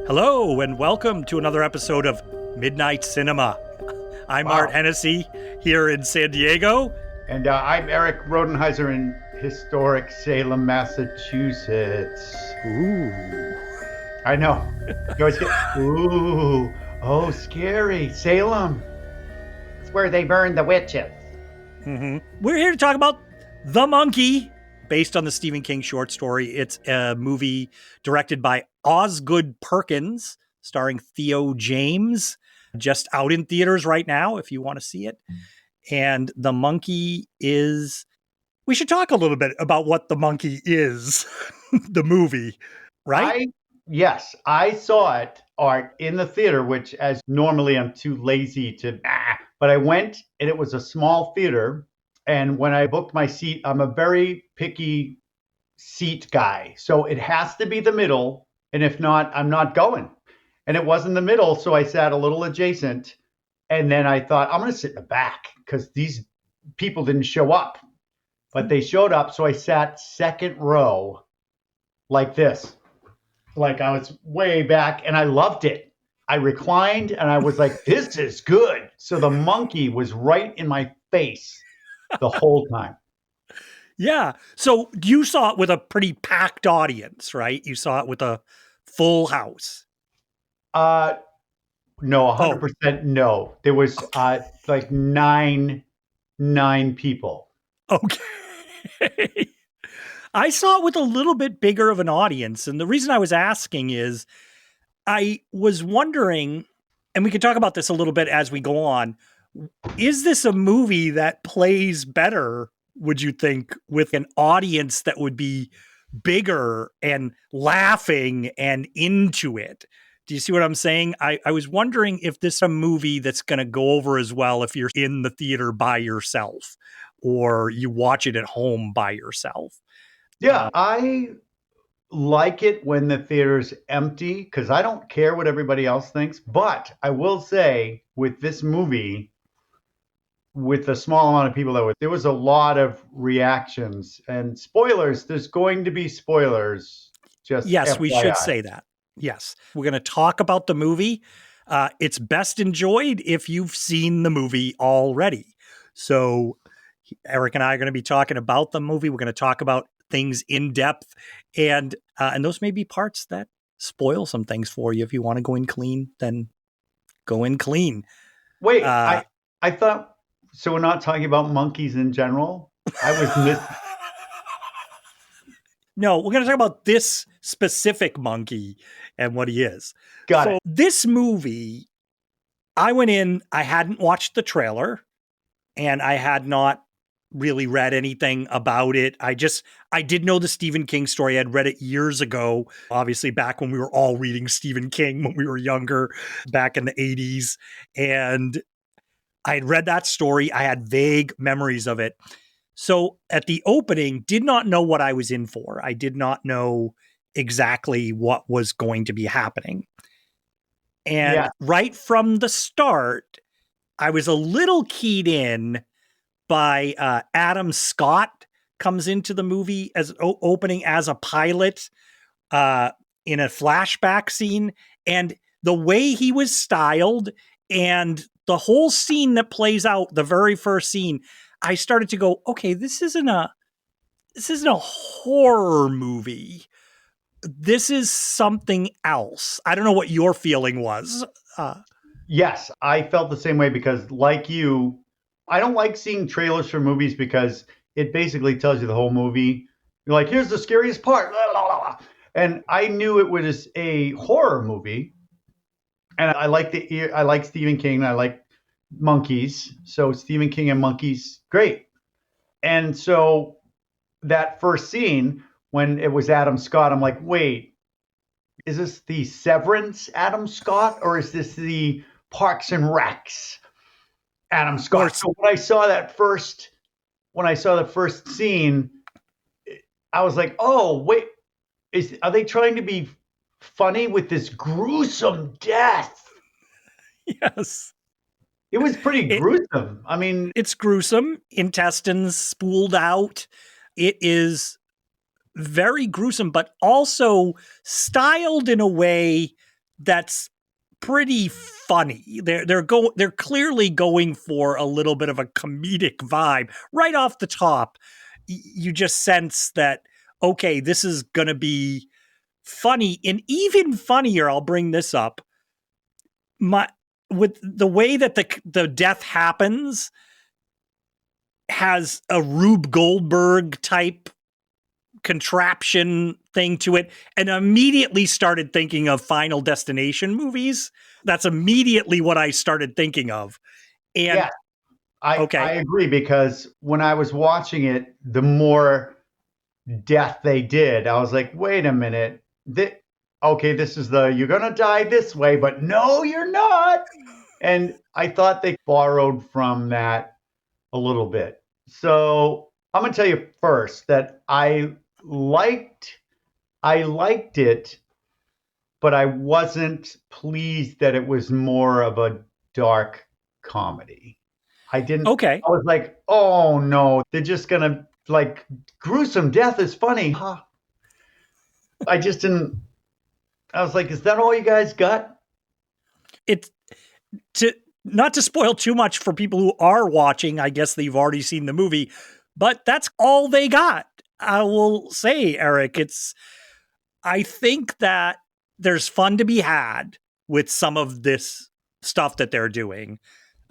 Hello, and welcome to another episode of Midnight Cinema. I'm Art Hennessy here in San Diego. And I'm Erik Rodenheiser in historic Salem, Massachusetts. Ooh. I know. You always get, ooh, oh, scary. Salem. It's where they burned the witches. Mm-hmm. We're here to talk about The Monkey, based on the Stephen King short story. It's a movie directed by Osgood Perkins, starring Theo James, just out in theaters right now if you want to see it. And The Monkey is... We should talk a little bit about what The Monkey is, the movie, right? Yes, I saw it, Art, in the theater, which as normally I'm too lazy to, but I went and it was a small theater. And when I booked my seat, I'm a very picky seat guy. So it has to be the middle. And if not, I'm not going. And it wasn't the middle. So I sat a little adjacent. And then I thought, I'm going to sit in the back because these people didn't show up. But they showed up. So I sat second row like this. Like I was way back and I loved it. I reclined and I was like, this is good. So the monkey was right in my face the whole time. Yeah. So you saw it with a pretty packed audience, right? You saw it with a full house. No, 100% no. There was like nine people. Okay. I saw it with a little bit bigger of an audience. And the reason I was asking is I was wondering, and we can talk about this a little bit as we go on, is this a movie that plays better, would you think, with an audience that would be bigger and laughing and into it? Do you see what I'm saying? I was wondering if this is a movie that's going to go over as well if you're in the theater by yourself or you watch it at home by yourself. Yeah, I like it when the theater's empty because I don't care what everybody else thinks. But I will say with this movie, with the small amount of people there was a lot of reactions and spoilers. There's going to be spoilers. Just yes, FYI. We should say that. Yes, we're going to talk about the movie. It's best enjoyed if you've seen the movie already. So Erik and I are going to be talking about the movie. We're going to talk about things in depth, and those may be parts that spoil some things for you. If you want to go in clean, then go in clean. Wait, I thought, so we're not talking about monkeys in general? I was No, we're going to talk about this specific monkey and what he is. Got it. This movie, I went in, I hadn't watched the trailer, and I had not really read anything about it. I did know the Stephen King story. I'd read it years ago, obviously back when we were all reading Stephen King when we were younger, back in the 80s. And I had read that story. I had vague memories of it. So at the opening, did not know what I was in for. I did not know exactly what was going to be happening. And right from the start, I was a little keyed in by Adam Scott comes into the movie as opening as a pilot in a flashback scene. And the way he was styled and the whole scene that plays out, the very first scene, I started to go, okay, this isn't a horror movie. This is something else. I don't know what your feeling was. Yes, I felt the same way because like you, I don't like seeing trailers for movies because it basically tells you the whole movie. You're like, here's the scariest part. Blah, blah, blah. And I knew it was a horror movie. And I like Stephen King. I like monkeys. So Stephen King and monkeys, great. And so that first scene when it was Adam Scott, I'm like, wait, is this the Severance Adam Scott or is this the Parks and Recs Adam Scott? So when I saw the first scene, I was like, oh, wait, are they trying to be funny with this gruesome death? Yes. It was pretty gruesome. I mean, it's gruesome. Intestines spooled out. It is very gruesome, but also styled in a way that's pretty funny. They're clearly going for a little bit of a comedic vibe right off the top. You just sense that, okay, this is going to be funny. And even funnier, I'll bring this up. My with the way that the death happens has a Rube Goldberg type contraption thing to it, and immediately started thinking of Final Destination movies. That's immediately what I started thinking of. And Yeah, I okay, agree, because when I was watching it, the more death they did, I was like, wait a minute. Okay, this is you're going to die this way, but no, you're not. And I thought they borrowed from that a little bit. So I'm going to tell you first that I liked it, but I wasn't pleased that it was more of a dark comedy. okay. I was like, oh no, they're just gonna like gruesome death is funny. Huh. I just didn't, I was like, is that all you guys got? It's to not to spoil too much for people who are watching. I guess they've already seen the movie, but that's all they got. I will say, Eric, I think that there's fun to be had with some of this stuff that they're doing,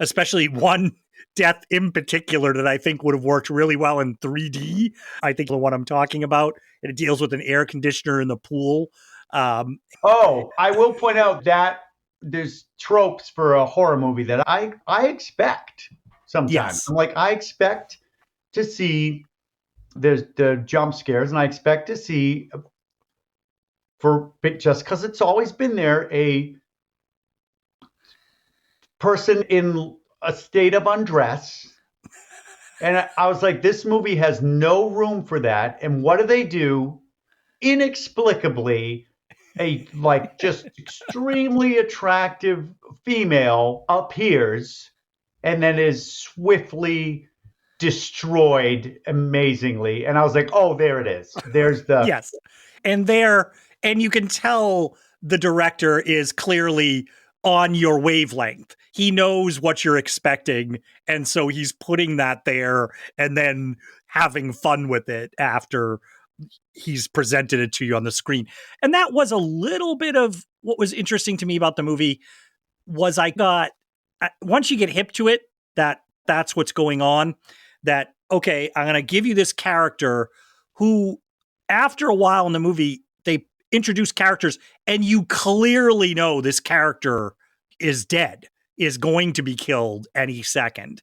especially one death in particular that I think would have worked really well in 3D. I think the one I'm talking about, and it deals with an air conditioner in the pool. Oh, I will point out that there's tropes for a horror movie that I expect sometimes. Yes. I'm like, I expect to see there's the jump scares, and I expect to see just because it's always been there, a person in a state of undress. And I was like, this movie has no room for that. And what do they do? Inexplicably, a like just extremely attractive female appears and then is swiftly destroyed amazingly. And I was like, oh, there it is. There's the Yes. And and you can tell the director is clearly on your wavelength. He knows what you're expecting. And so he's putting that there and then having fun with it after he's presented it to you on the screen. And that was a little bit of what was interesting to me about the movie was I got once you get hip to it, that's what's going on, that okay, I'm going to give you this character who after a while in the movie they introduce characters and you clearly know this character is dead, is going to be killed any second.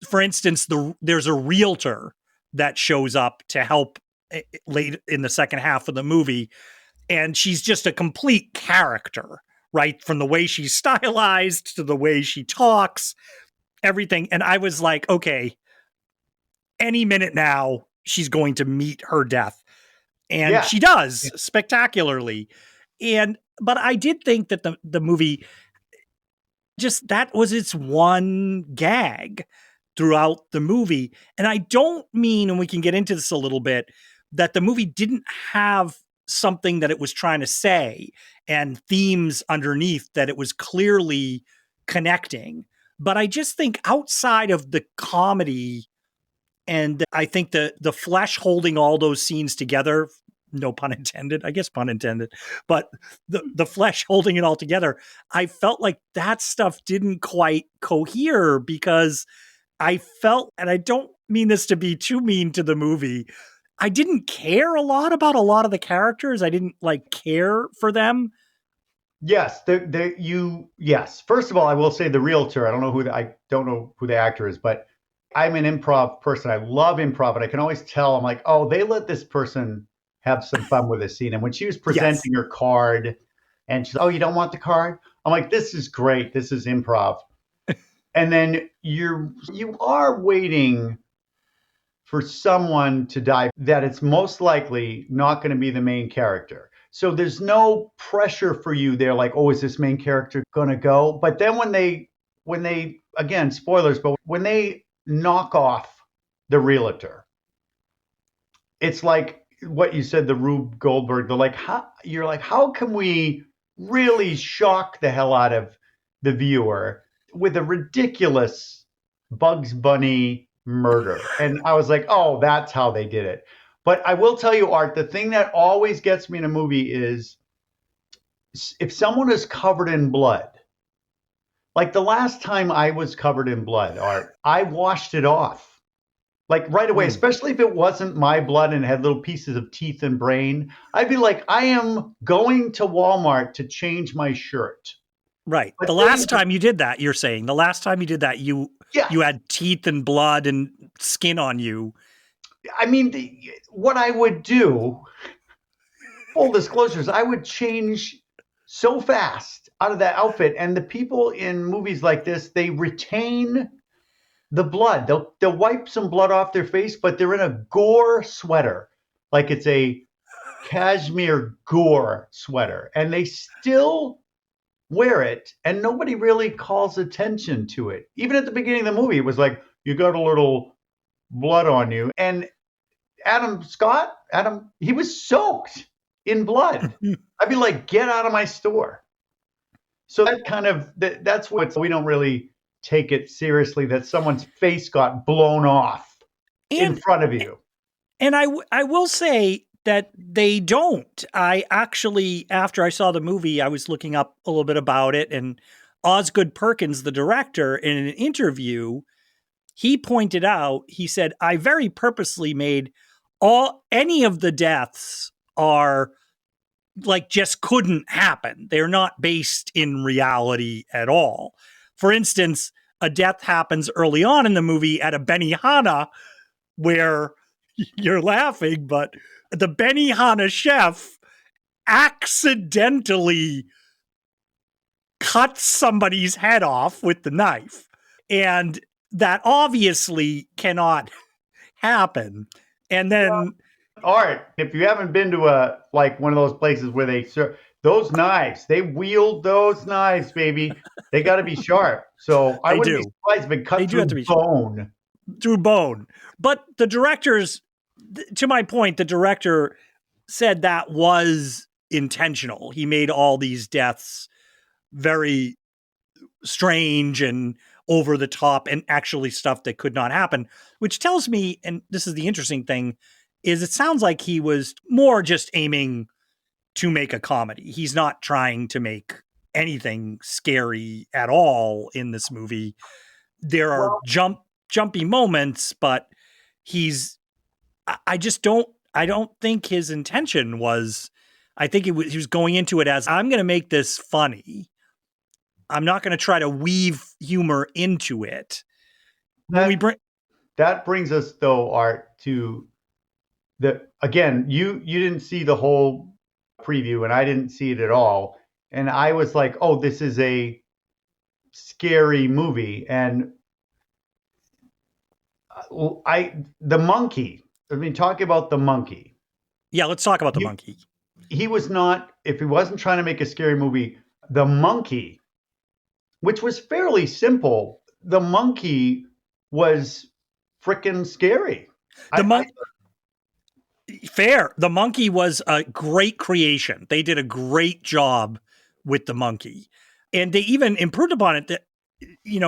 For instance, there's a realtor that shows up to help late in the second half of the movie, and she's just a complete character, right? From the way she's stylized to the way she talks, everything. And I was like, okay, any minute now, she's going to meet her death. And yeah. she does spectacularly. But I did think that the movie just that was its one gag throughout the movie. And I don't mean, and we can get into this a little bit, that the movie didn't have something that it was trying to say and themes underneath that it was clearly connecting. But I just think outside of the comedy, and I think the flesh holding all those scenes together, no pun intended, I guess pun intended, but the flesh holding it all together, I felt like that stuff didn't quite cohere because I felt, and I don't mean this to be too mean to the movie, I didn't care a lot about a lot of the characters. I didn't like care for them. Yes, yes. First of all, I will say the realtor. I don't know who the actor is, but I'm an improv person. I love improv, and I can always tell. I'm like, oh, they let this person have some fun with this scene. And when she was Yes. presenting her card, and she's, oh, you don't want the card? I'm like, this is great. This is improv. And then you are waiting for someone to die that it's most likely not going to be the main character. So there's no pressure for you there, like, oh, is this main character going to go? But then when they, again, spoilers, but when they knock off the realtor, it's like what you said, the Rube Goldberg, you're like, how can we really shock the hell out of the viewer with a ridiculous Bugs Bunny murder. And I was like, oh, that's how they did it. But I will tell you, Art, the thing that always gets me in a movie is if someone is covered in blood. Like the last time I was covered in blood, Art, I washed it off. Like right away, Mm, especially if it wasn't my blood and had little pieces of teeth and brain, I'd be like, I am going to Walmart to change my shirt. right. But The they, last time you did that, you're saying the last time you did that, yeah, you had teeth and blood and skin on you. I mean, what I would do, full disclosures, I would change so fast out of that outfit. And the people in movies like this, they retain the blood. They'll wipe some blood off their face, but they're in a gore sweater, like it's a cashmere gore sweater, and they still wear it, and nobody really calls attention to it. Even at the beginning of the movie, it was like, you got a little blood on you. And Adam, he was soaked in blood. I'd be like, get out of my store. So that's what we don't really take it seriously that someone's face got blown off in And front of you. and I will say that they don't. I actually, after I saw the movie, I was looking up a little bit about it, and Osgood Perkins, the director, in an interview, he pointed out, he said, I very purposely made any of the deaths are like just couldn't happen. They're not based in reality at all. For instance, a death happens early on in the movie at a Benihana where you're laughing, but the Benihana chef accidentally cuts somebody's head off with the knife. And that obviously cannot happen. And then Art, if you haven't been to one of those places where they serve those knives, they wield those knives, baby. They got to be sharp. So I they wouldn't be do. surprised if it cut They do through have to be bone. through bone. But the directors, to my point, the director said that was intentional. He made all these deaths very strange and over the top and actually stuff that could not happen, which tells me, and this is the interesting thing, is it sounds like he was more just aiming to make a comedy. He's not trying to make anything scary at all in this movie. There are Well, jumpy moments, but he's I just I don't think his intention was, I think he was going into it as, I'm going to make this funny. I'm not going to try to weave humor into it. When we that bring that brings us though, Art, to the again, you didn't see the whole preview and I didn't see it at all. And I was like, oh, this is a scary movie. And the monkey. I mean, talking about the monkey. Yeah, let's talk about the He, monkey. he was not, if he wasn't trying to make a scary movie, the monkey, which was fairly simple, the monkey was freaking scary. The I mon- Fair. The monkey was a great creation. They did a great job with the monkey. And they even improved upon it that,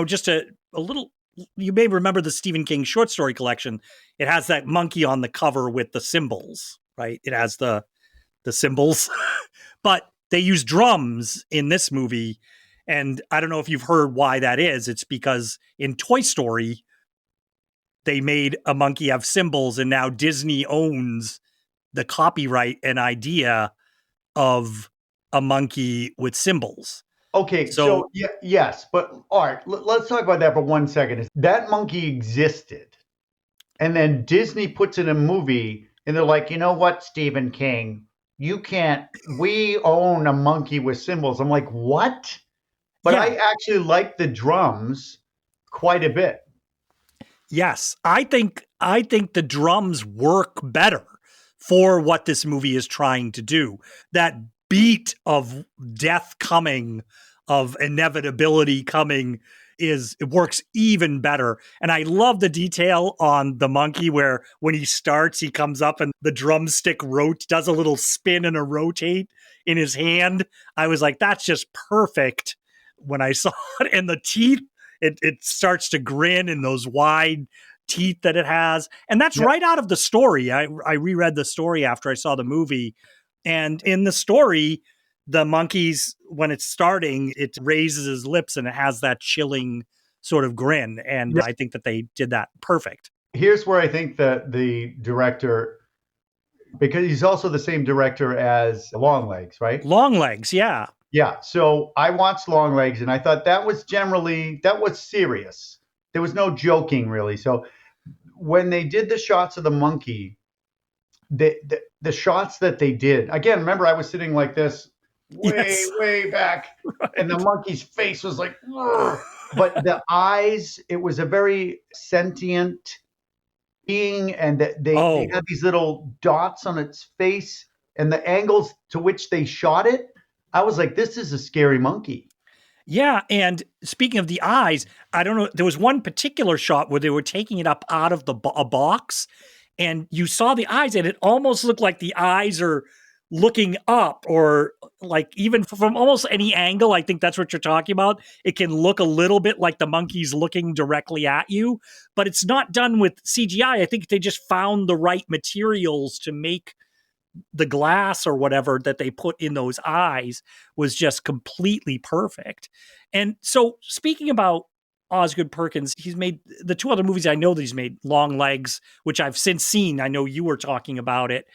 just a little, you may remember the Stephen King short story collection. It has that monkey on the cover with the symbols, right? It has the symbols, but they use drums in this movie. And I don't know if you've heard why that is. It's because in Toy Story, they made a monkey have symbols, and now Disney owns the copyright and idea of a monkey with symbols. Okay, so So yeah, yes, but Art, let's talk about that for 1 second. That monkey existed, and then Disney puts in a movie, and they're like, you know what, Stephen King, you can't. We own a monkey with symbols. I'm like, what? But yeah, I actually like the drums quite a bit. yes, I think the drums work better for what this movie is trying to do. That beat of death coming, of inevitability coming, it works even better. And I love the detail on the monkey where when he starts, he comes up and the drumstick does a little spin and a rotate. in his hand. I was like, that's just perfect when I saw it. And the teeth, it starts to grin in those wide teeth that it has. And that's Yep. right out of the story. I reread the story after I saw the movie. And in the story, the monkeys, when it's starting, it raises his lips and it has that chilling sort of grin. And Yep. I think that they did that perfect. Here's where I think that the director, because he's also the same director as Longlegs, right? Longlegs, yeah. Yeah. So I watched Longlegs and I thought that was serious. There was no joking really. So when they did the shots of the monkey, the shots that they did, again, remember I was sitting like this, Yes. way back, and the Right. monkey's face was like, "Ugh." But the eyes, it was a very sentient being, and they Oh, had these little dots on its face, and the angles to which they shot it, I was like, this is a scary monkey. yeah. And speaking of the eyes, I don't know. There was one particular shot where they were taking it up out of a box, and you saw the eyes, and it almost looked like the eyes are looking up, or like even from almost any angle. I think that's what you're talking about. It can look a little bit like the monkey's looking directly at you, but it's not done with CGI. I think they just found the right materials to make the glass or whatever that they put in those eyes was just completely perfect. And so, speaking about Osgood Perkins, he's made the two other movies I know that he's made, Long Legs, which I've since seen. I know you were talking about it.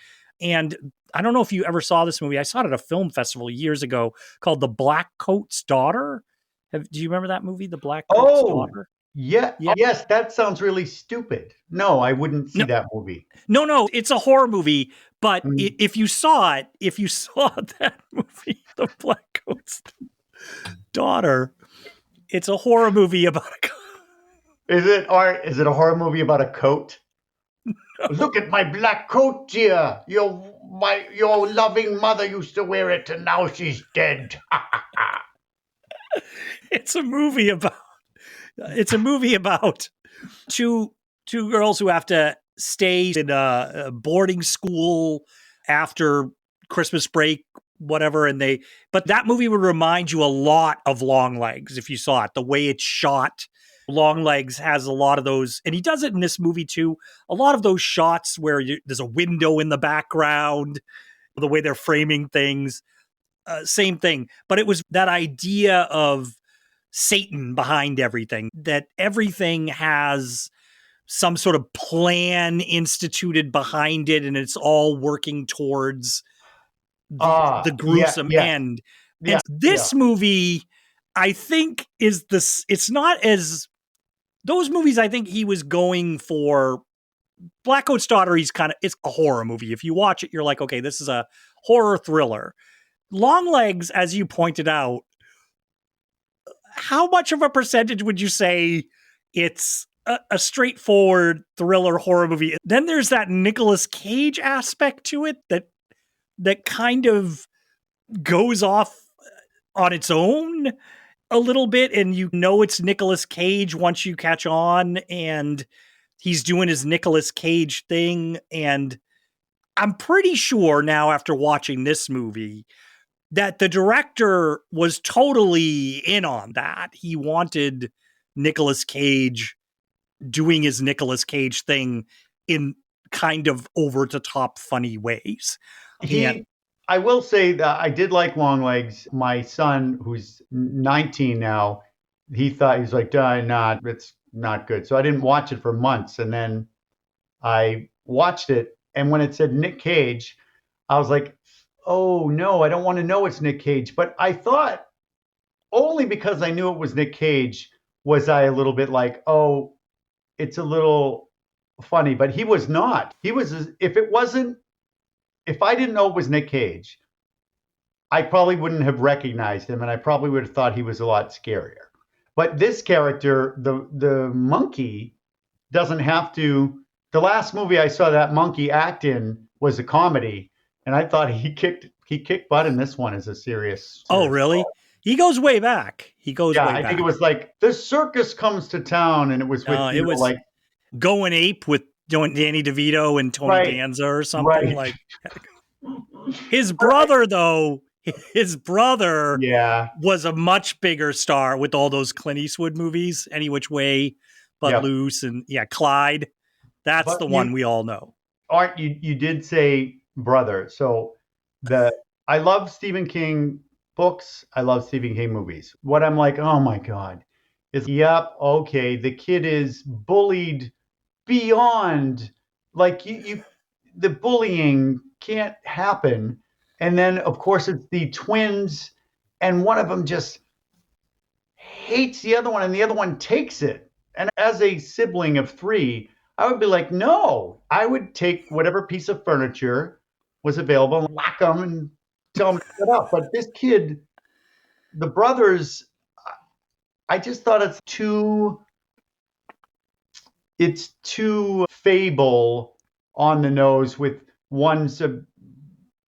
And I don't know if you ever saw this movie. I saw it at a film festival years ago called The Black Coat's Daughter. Do you remember that movie, The Black Coat's Oh, Daughter? yeah. Yeah. Yes, that sounds really stupid. No, I wouldn't see No, that movie. no, it's a horror movie. But Mm. if you saw that movie, The Black Coat's Daughter, it's a horror movie about a Is it a horror movie about a coat? Look at my black coat, dear. Your loving mother used to wear it, and now she's dead. it's a movie about two girls who have to stay in a boarding school after Christmas break, whatever. But that movie would remind you a lot of Long Legs if you saw it, the way it's shot. Long Legs has a lot of those, and he does it in this movie too. A lot of those shots where there's a window in the background, the way they're framing things, same thing. But it was that idea of Satan behind everything, that everything has some sort of plan instituted behind it, and it's all working towards the Yeah, gruesome yes, end. And yeah, yeah. this movie, I think, is this. It's not as those movies. I think he was going for Black Coat's Daughter. It's a horror movie. If you watch it, you're like, okay, this is a horror thriller. Long Legs, as you pointed out, how much of a percentage would you say it's a straightforward thriller horror movie? Then there's that Nicolas Cage aspect to it that kind of goes off on its own a little bit, and you know it's Nicolas Cage once you catch on, and he's doing his Nicolas Cage thing. And I'm pretty sure now, after watching this movie, that the director was totally in on that. He wanted Nicolas Cage doing his Nicolas Cage thing in kind of over the top funny ways. And I will say that I did like Longlegs. My son, who's 19 now, he's like, nah, it's not good. So I didn't watch it for months. And then I watched it. And when it said Nick Cage, I was like, oh no, I don't want to know it's Nick Cage. But I thought only because I knew it was Nick Cage was I a little bit like, oh, it's a little funny. But he was not. If I didn't know it was Nick Cage, I probably wouldn't have recognized him, and I probably would have thought he was a lot scarier. But this character, the monkey, doesn't have to. The last movie I saw that monkey act in was a comedy, and I thought he kicked butt in this one as a oh, serious really? role. He goes way back. He goes Yeah, way I think it back. was like the circus comes to town, and it was with It was like Going Ape with Danny DeVito and Tony right, Danza or something right. like. His brother, though, His brother Yeah. was a much bigger star with all those Clint Eastwood movies, Any Which Way But Yep. Loose, and yeah, Clyde. That's But the one we all know. Art, you did say brother. So the I love Stephen King books. I love Stephen King movies. What I'm like, oh my God, is yep, okay. The kid is bullied beyond like you the bullying can't happen. And then of course it's the twins, and one of them just hates the other one and the other one takes it. And as a sibling of three, I would be like, no, I would take whatever piece of furniture was available and whack them and tell them to shut up. But this kid, the brothers, I just thought it's too fable on the nose with one's a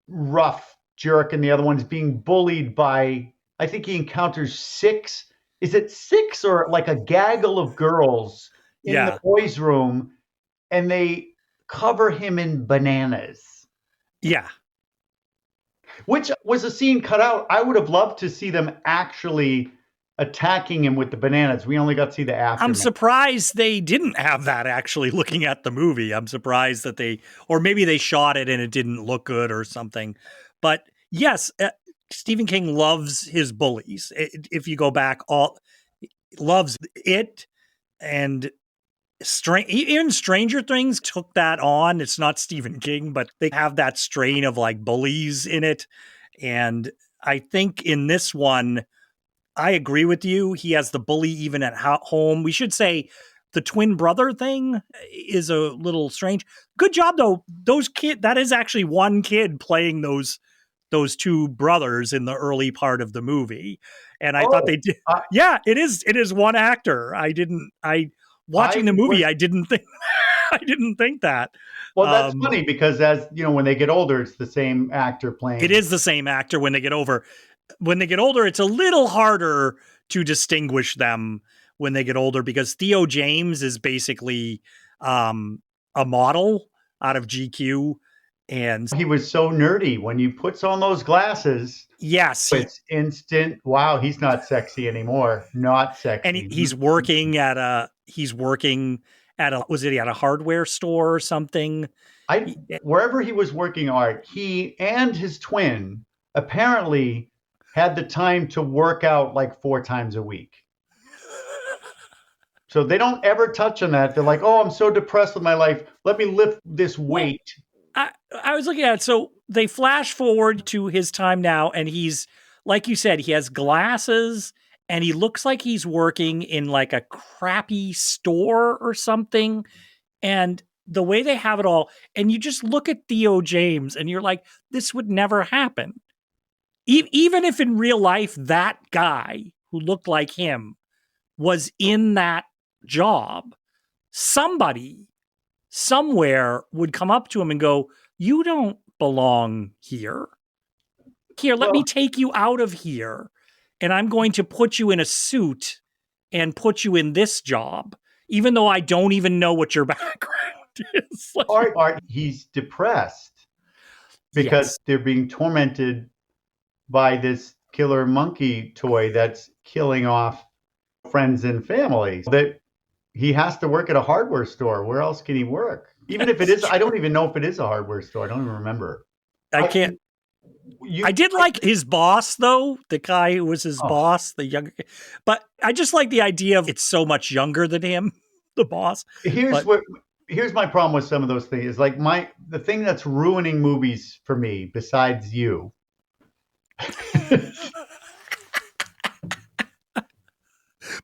rough jerk and the other one's being bullied by, I think he encounters six. Is it six or like a gaggle of girls in the Yeah. boys' room, and they cover him in bananas, Yeah. which was a scene cut out. I would have loved to see them actually attacking him with the bananas. We only got to see the I'm aftermath. surprised they didn't have that actually looking at the movie. I'm surprised that or maybe they shot it and it didn't look good or something. But yes, Stephen King loves his bullies. If you go back, loves it, and even Stranger Things took that on. It's not Stephen King, but they have that strain of like bullies in it. And I think in this one, I agree with you. He has the bully even at home. We should say the twin brother thing is a little strange. Good job though. That is actually one kid playing those two brothers in the early part of the movie. And I thought Oh, they did. I, Yeah, it is one actor. I I watching the was movie, I didn't think I didn't think that. well. That's Um, funny because as you know, when they get older, it's the same actor it playing. is the same actor when they get older, it's a little harder to distinguish them when they get older because Theo James is basically a model out of GQ. And He was so nerdy. When you puts on those glasses, yes, it's instant. Wow, he's not sexy anymore. Not sexy. he's working at a was it at a hardware store or something? I wherever he was working art, he and his twin apparently had the time to work out like 4 times a week. So they don't ever touch on that. They're like, "Oh, I'm so depressed with my life. Let me lift this Well, weight." I was looking at it. So they flash forward to his time now, and he's, like you said, he has glasses and he looks like he's working in like a crappy store or something. And the way they have it all, and you just look at Theo James and you're like, this would never happen. Even if in real life, that guy who looked like him was in that job, somebody somewhere would come up to him and go, "You don't belong here. Here, let me Well, take you out of here. And I'm going to put you in a suit and put you in this job, even though I don't even know what your background is." Like, art, he's depressed because yes. they're being tormented by this killer monkey toy that's killing off friends and family. That he has to work at a hardware store. Where else can he work? Even if it That's is, I true. don't even know if it is a hardware store. I don't even remember. I I can't. you I did like his boss, though, the guy who was his oh, boss, the younger. But I just like the idea of it's so much younger than him, the boss. here's But what here's my problem with some of those things. Is like the thing that's ruining movies for me, besides you,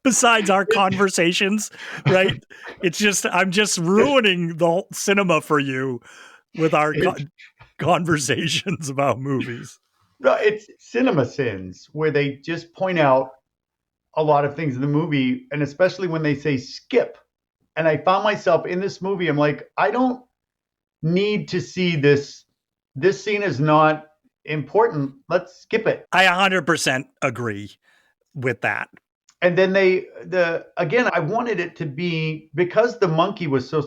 besides our conversations, right? It's just I'm just ruining the whole cinema for you with our conversations about movies. no, it's cinema sins where they just point out a lot of things in the movie, and especially when they say skip. And I found myself in this movie. I'm like, I don't need to see this. This scene is not important. Let's skip it. I 100% agree with that. And then the again, I wanted it to be because the monkey was so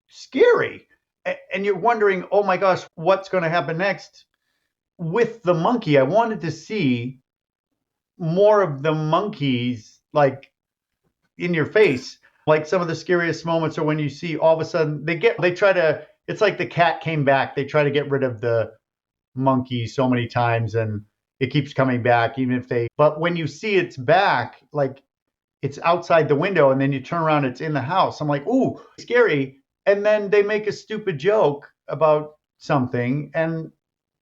scary, and you're wondering, oh my gosh, what's going to happen next? with the monkey, I wanted to see more of the monkeys like in your face. Like some of the scariest moments are when you see all of a sudden they try to, it's like the cat came back. They try to get rid of the monkey so many times and it keeps coming back, even if they, but when you see it's back, like it's outside the window and then you turn around, it's in the house. I'm like, ooh, scary. And then they make a stupid joke about something. And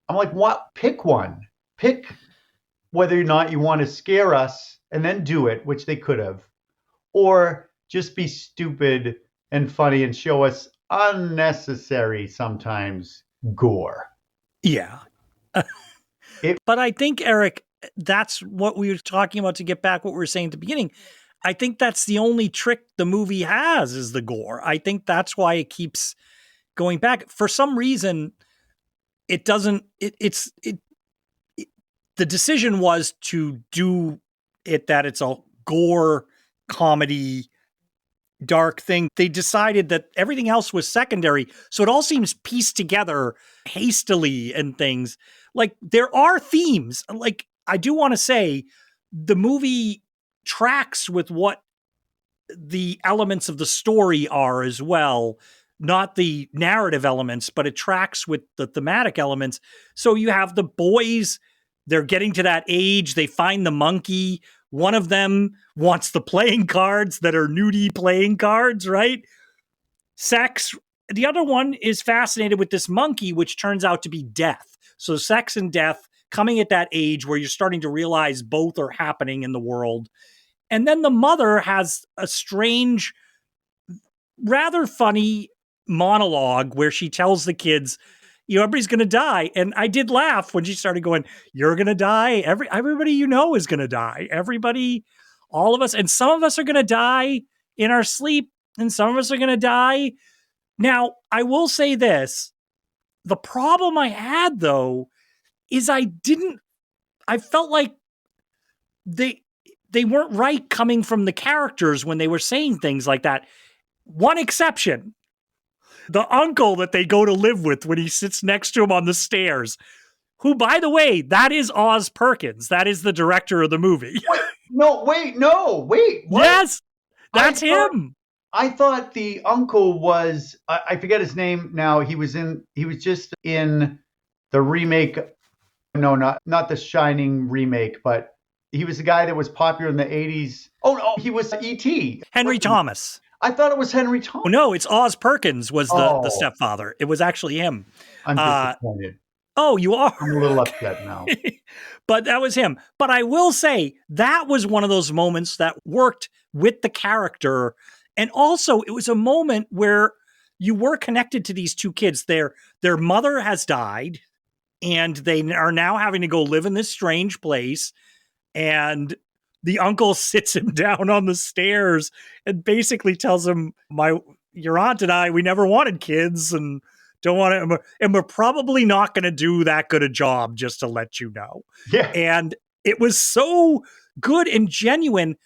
I'm like, what? Pick one. Pick whether or not you want to scare us and then do it, which they could have, or just be stupid and funny and show us unnecessary sometimes gore. Yeah. It But I think, Eric, that's what we were talking about to get back what we were saying at the beginning. I think that's the only trick the movie has is the gore. I think that's why it keeps going back. For some reason, it doesn't, the decision was to do it that it's a gore comedy dark thing. They decided that everything else was secondary. So it all seems pieced together hastily and things. Like there are themes. Like I do want to say the movie tracks with what the elements of the story are as well. Not the narrative elements, but it tracks with the thematic elements. So you have the boys, they're getting to that age, they find the monkey. One of them wants the playing cards that are nudie playing cards, right? Sex. The other one is fascinated with this monkey, which turns out to be death. So sex and death coming at that age where you're starting to realize both are happening in the world. And then the mother has a strange, rather funny monologue where she tells the kids, everybody's going to die. And I did laugh when she started going, you're going to die. Everybody you know is going to die. Everybody, all of us. And some of us are going to die in our sleep and some of us are going to die. Now, I will say this. The problem I had though, is I felt like they weren't right coming from the characters when they were saying things like that. One exception, the uncle that they go to live with when he sits next to him on the stairs, who, by the way, that is Oz Perkins. That is the director of the movie. wait, what? Yes, that's him. I thought the uncle was, I forget his name now. He was just in the remake. No, not the Shining remake, but he was the guy that was popular in the 80s. Oh, no, he was E.T. Henry Thomas. I thought it was Henry Thomas. Oh, no, it's Oz Perkins was the stepfather. It was actually him. I'm disappointed. Oh, you are? I'm a little upset now. But that was him. But I will say that was one of those moments that worked with the character. And also it was a moment where you were connected to these two kids. Their mother has died and they are now having to go live in this strange place. And the uncle sits him down on the stairs and basically tells him, your aunt and I, we never wanted kids and don't want to, and we're probably not going to do that good a job, just to let you know. Yeah. And it was so good and genuine,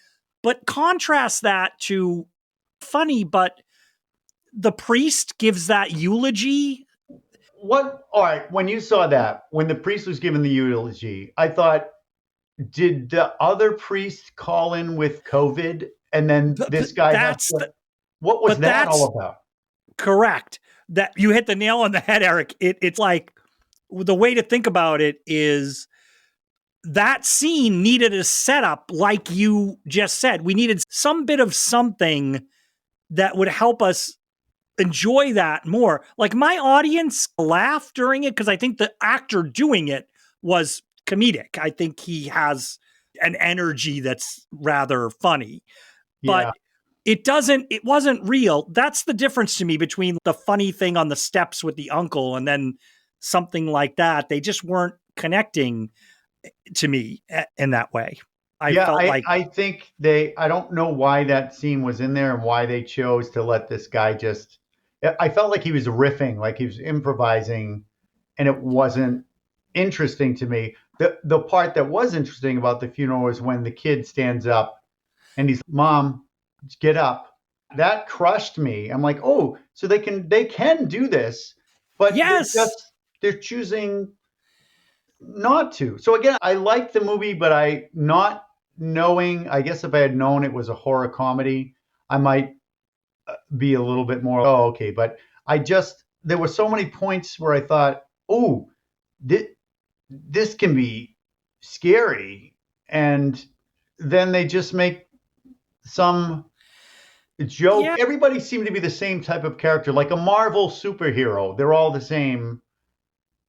but contrast that to funny, but the priest gives that eulogy. All right, when you saw that, when the priest was giving the eulogy, I thought, did the other priest call in with COVID? And then this guy what was that all about? Correct. That you hit the nail on the head, Eric. It's like the way to think about it is that scene needed a setup, like you just said. We needed some bit of something that would help us enjoy that more. Like my audience laughed during it because I think the actor doing it was comedic. I think he has an energy that's rather funny, but it wasn't real. That's the difference to me between the funny thing on the steps with the uncle and then something like that. They just weren't connecting to me in that way. I think I don't know why that scene was in there and why they chose to let this guy I felt like he was riffing, like he was improvising, and it wasn't interesting to me. The part that was interesting about the funeral was when the kid stands up and he's, Mom, get up. That crushed me. I'm like, oh, so they can do this, but yes, they're choosing not to. So again, I liked the movie, but I not knowing, I guess if I had known it was a horror comedy, I might be a little bit more, oh, okay. But there were so many points where I thought, oh, this can be scary. And then they just make some joke. Yeah. Everybody seemed to be the same type of character, like a Marvel superhero. They're all the same.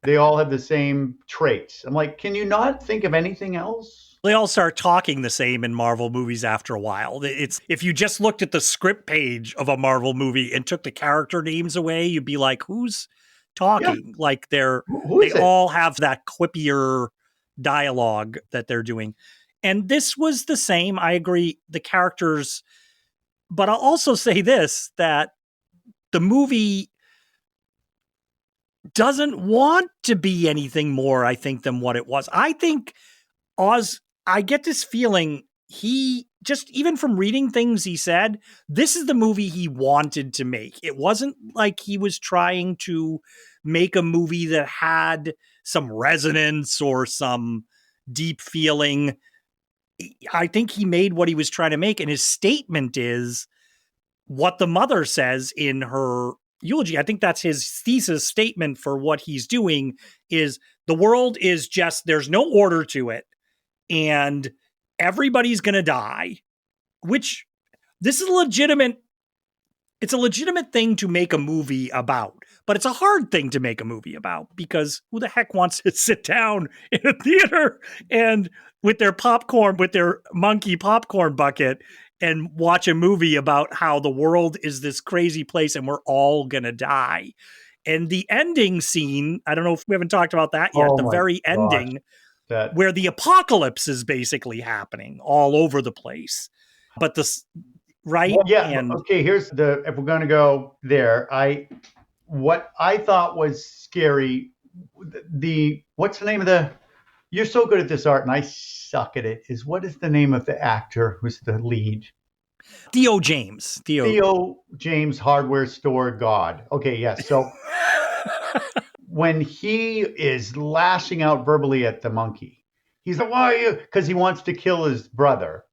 They all have the same traits. I'm like, can you not think of anything else? They all start talking the same in Marvel movies after a while. It's if you just looked at the script page of a Marvel movie and took the character names away, you'd be like, who's Yeah. talking? Like Who they is it? all have that quippier dialogue that they're doing. And this was the same. I agree. The characters, but I'll also say this, that the movie doesn't want to be anything more, I think, than what it was. I think I get this feeling he just, even from reading things he said, this is the movie he wanted to make. It wasn't like he was trying to make a movie that had some resonance or some deep feeling. I think he made what he was trying to make. And his statement is what the mother says in her eulogy. I think that's his thesis statement for what he's doing is the world is just, there's no order to it. And everybody's going to die, which this is legitimate. It's a legitimate thing to make a movie about, but it's a hard thing to make a movie about because who the heck wants to sit down in a theater and with their popcorn, with their monkey popcorn bucket and watch a movie about how the world is this crazy place and we're all going to die. And the ending scene, I don't know if we haven't talked about that yet, Oh the my very gosh. ending That where the apocalypse is basically happening all over the place. But this, right? well, yeah. And Okay, here's the if we're gonna go there, I what I thought was scary, the what's the name of the you're so good at this art and I suck at it, is what is the name of the actor who's the lead? Theo James. Theo James Hardware Store God. Okay, yes. So when he is lashing out verbally at the monkey, he's like, why are you? Because he wants to kill his brother.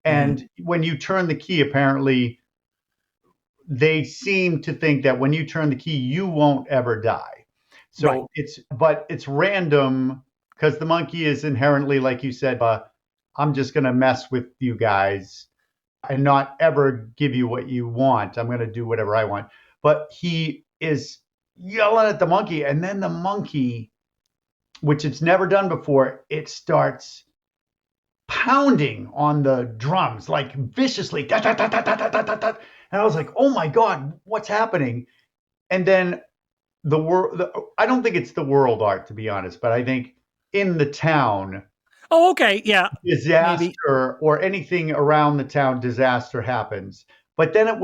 And when you turn the key, apparently they seem to think that when you turn the key, you won't ever die. Right. So it's random because the monkey is inherently, like you said, I'm just going to mess with you guys and not ever give you what you want. I'm going to do whatever I want. But he is yelling at the monkey, and then the monkey, which it's never done before, it starts pounding on the drums like viciously. Da, da, da, da, da, da, da, da. And I was like, oh my God, what's happening? And then the world, I don't think it's the world art, to be honest, but I think in the town, Oh, okay. Yeah. Maybe. disaster or anything around the town, disaster happens. But then I'm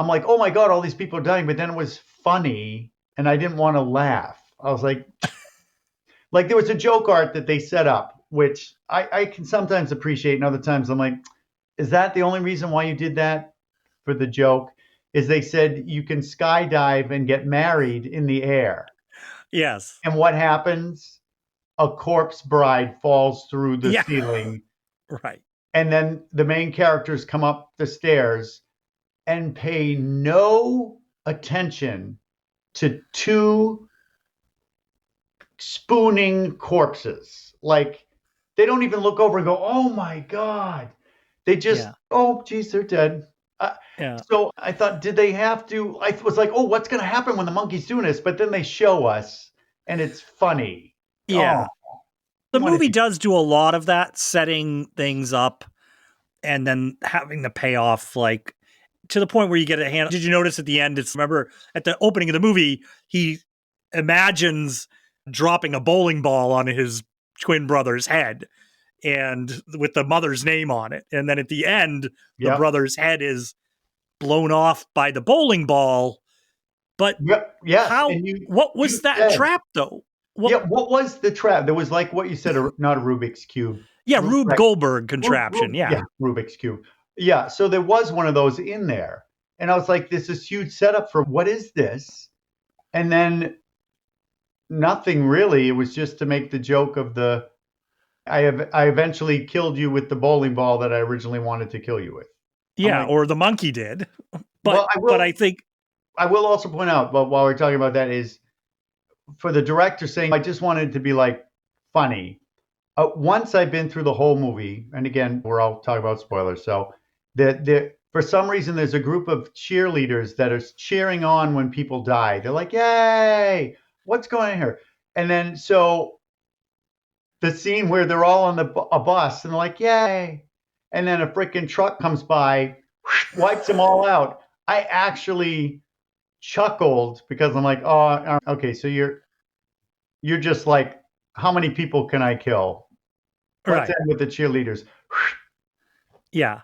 like, oh my God, all these people are dying. But then it was funny and I didn't want to laugh. I was like there was a joke art that they set up, which I can sometimes appreciate. And other times I'm like, is that the only reason why you did that for the joke? Is they said you can skydive and get married in the air. Yes. And what happens? A corpse bride falls through the Yeah. ceiling. Right. And then the main characters come up the stairs and pay no attention to two spooning corpses. Like they don't even look over and go, "Oh my God." They just, Yeah. "Oh, geez, they're dead." Yeah. So I thought, did they have to? I was like, "Oh, what's going to happen when the monkey's doing this?" But then they show us, and it's funny. Oh, Yeah. The movie does do a lot of that, setting things up and then having the payoff, like to the point where you get a hand. Did you notice at the end? It's remember at the opening of the movie, he imagines dropping a bowling ball on his twin brother's head and with the mother's name on it. And then at the end, the yep, brother's head is blown off by the bowling ball. But yep, yes. how, And what you was that said, trap though? yeah. What, What was the trap? There was like what you said, not a Rubik's cube. yeah, Rube Right. Goldberg contraption. Yeah. Yeah, Rubik's cube. Yeah, so there was one of those in there, and I was like, "This is huge setup for what is this?" And then Nothing really. It was just to make the joke of the I eventually killed you with the bowling ball that I originally wanted to kill you with. I'm Yeah, like, or the monkey did. well, But I think I will also point out, but while we're talking about that, is for the director saying I just wanted it to be like funny. Once I've been through the whole movie, and again, we're all talking about spoilers, so for some reason there's a group of cheerleaders that are cheering on when people die. They're like, "Yay! What's going on here?" And then so the scene where they're all on a bus and they're like, "Yay!" And then a freaking truck comes by, wipes them all out. I actually chuckled because I'm like, "Oh, okay, so you're just like, how many people can I kill? Let's right. end with the cheerleaders." Yeah.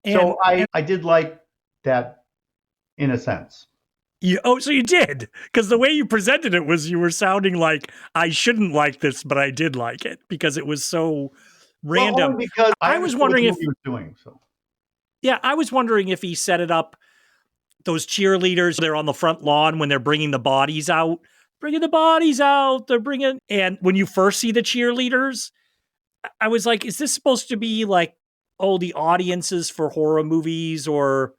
So And I did like that in a sense. so you did, because the way you presented it was you were sounding like I shouldn't like this, but I did like it because it was so Well, random. only because I I was understood what wondering the if, movie was doing. So yeah, I was wondering if he set it up. Those cheerleaders, they're on the front lawn when they're bringing the bodies out, bringing the bodies out. They're bringing, and when you first see the cheerleaders, I was like, is this supposed to be like, oh, the audiences for horror movies or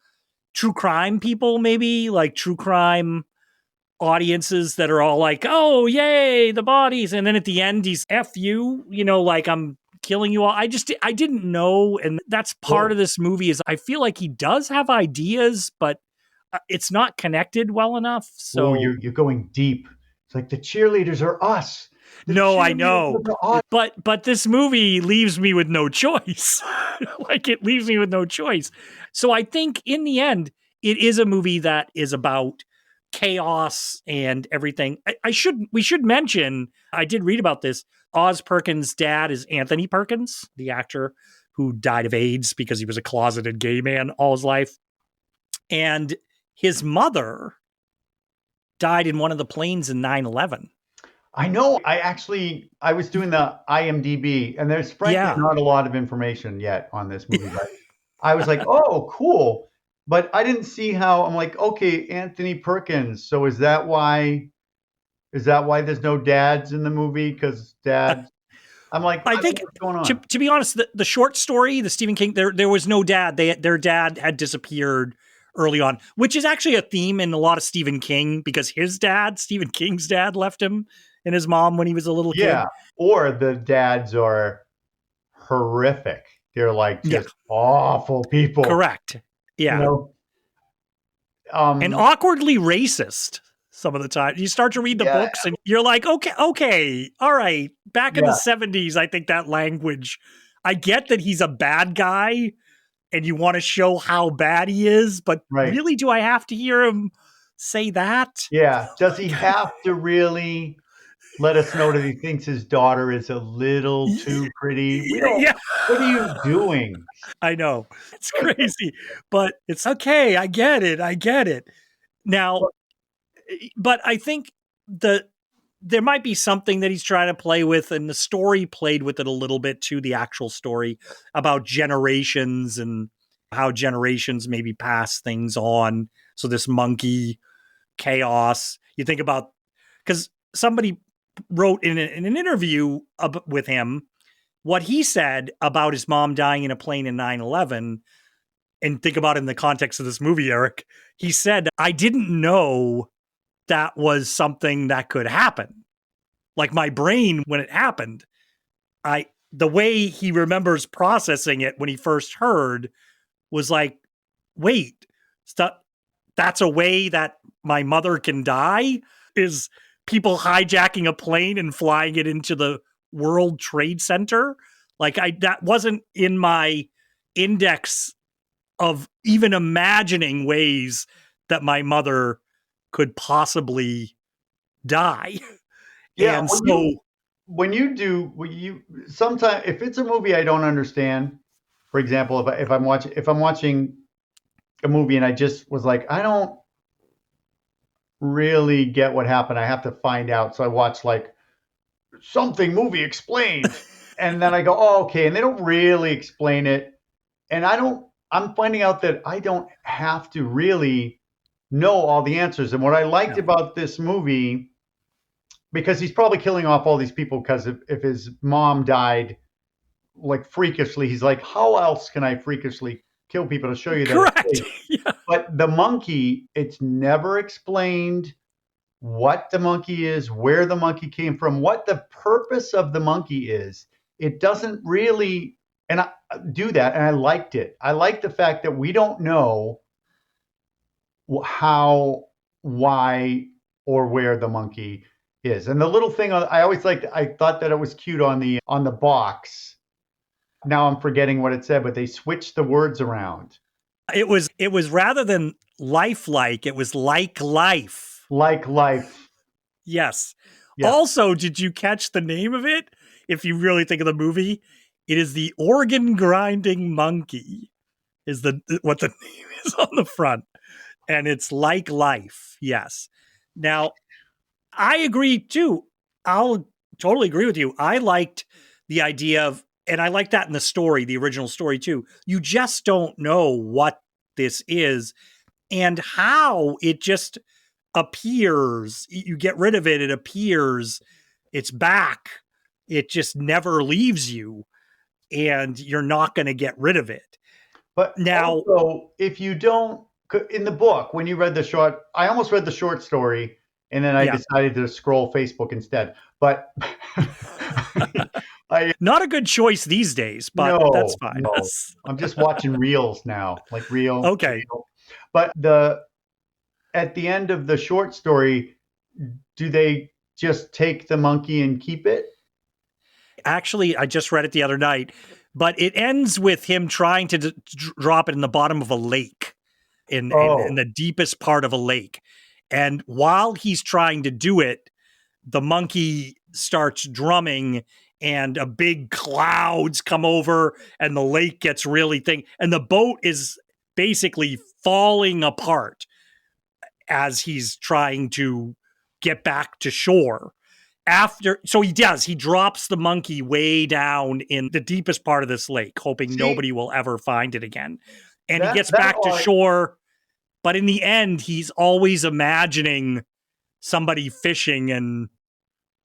true crime people, maybe like true crime audiences that are all like, oh, yay, the bodies. And then at the end, he's F you, like I'm killing you all. I didn't know. And that's part whoa, of this movie is I feel like he does have ideas, but it's not connected well enough. whoa, So you're going deep. It's like the cheerleaders are us. The no, I cheerleaders know. are the audience. But this movie leaves me with no choice. Like it leaves me with no choice. So I think in the end, it is a movie that is about chaos and everything. We should mention, I did read about this. Oz Perkins' dad is Anthony Perkins, the actor who died of AIDS because he was a closeted gay man all his life. And his mother died in one of the planes in 9/11. I know. I was doing the IMDb, and there's frankly Yeah. not a lot of information yet on this movie, but I was like, oh, cool. But I didn't see how. I'm like, okay, Anthony Perkins. So is that why? Is that why there's no dads in the movie? Because dad. I'm like, I think what's going to, on? to be honest, the short story, the Stephen King, there was no dad. Their dad had disappeared early on, which is actually a theme in a lot of Stephen King because his dad, Stephen King's dad, left him and his mom when he was a little Yeah. kid. Or the dads are horrific. They're like Yeah, just awful people, correct. you Yeah, know? and Um, awkwardly racist some of the time. You start to read the yeah, books and you're like, okay, all right. Back in the yeah, 70s, I think that language, I get that he's a bad guy and you want to show how bad he is, but right. really, do I have to hear him say that? Yeah. Does he have to really let us know that he thinks his daughter is a little too pretty? We don't, Yeah, what are you doing? I know. It's crazy, but it's okay. I get it. I get it. Now, but I think there might be something that he's trying to play with, and the story played with it a little bit too, the actual story about generations and how generations maybe pass things on. So this monkey chaos. You think about because somebody wrote in an interview with him what he said about his mom dying in a plane in 9/11, and think about it in the context of this movie, Eric. He said, I didn't know that was something that could happen. Like my brain, when it happened, the way he remembers processing it when he first heard was like, wait, that's a way that my mother can die? Is people hijacking a plane and flying it into the World Trade Center? Like that wasn't in my index of even imagining ways that my mother could possibly die. Yeah. And so When you, sometimes, if it's a movie I don't understand, for example, if I'm watching a movie and I just was like, I don't really get what happened, I have to find out. So I watch like something movie explained. And then I go, oh, okay. And they don't really explain it. And I'm finding out that I don't have to really know all the answers. And what I liked no, about this movie because he's probably killing off all these people because if his mom died like freakishly, he's like, how else can I freakishly kill people to show you that it's Correct. safe? Yeah. But the monkey, it's never explained what the monkey is, where the monkey came from, what the purpose of the monkey is. It doesn't really and I do that, and I liked it. I like the fact that we don't know how, why, or where the monkey is. And the little thing I always liked, I thought that it was cute on the box. Now I'm forgetting what it said, but they switched the words around. It was rather than lifelike, it was like life. Like life. Yes. Yeah. Also, did you catch the name of it? If you really think of the movie, it is the organ grinding monkey. Is the what the name is on the front, and it's like life. Yes. Now, I agree too. I'll totally agree with you. I liked the idea of, and I like that in the story, the original story too. You just don't know what this is and how it just appears. You get rid of it, it appears, it's back. It just never leaves you, and you're not going to get rid of it. But Now, also, if you don't, in the book, when you read the short, I almost read the short story and then I yeah, decided to scroll Facebook instead. But I, not a good choice these days, but that's no, fine. no, I'm just watching reels now, like Okay. reel. But at the end of the short story, do they just take the monkey and keep it? Actually, I just read it the other night, but it ends with him trying to drop it in the bottom of a lake, in Oh, the deepest part of a lake. And while he's trying to do it, the monkey starts drumming and a big clouds come over and the lake gets really thick and the boat is basically falling apart as he's trying to get back to shore. He drops the monkey way down in the deepest part of this lake, hoping see nobody will ever find it again. And he gets that back to art. shore, but in the end, he's always imagining somebody fishing and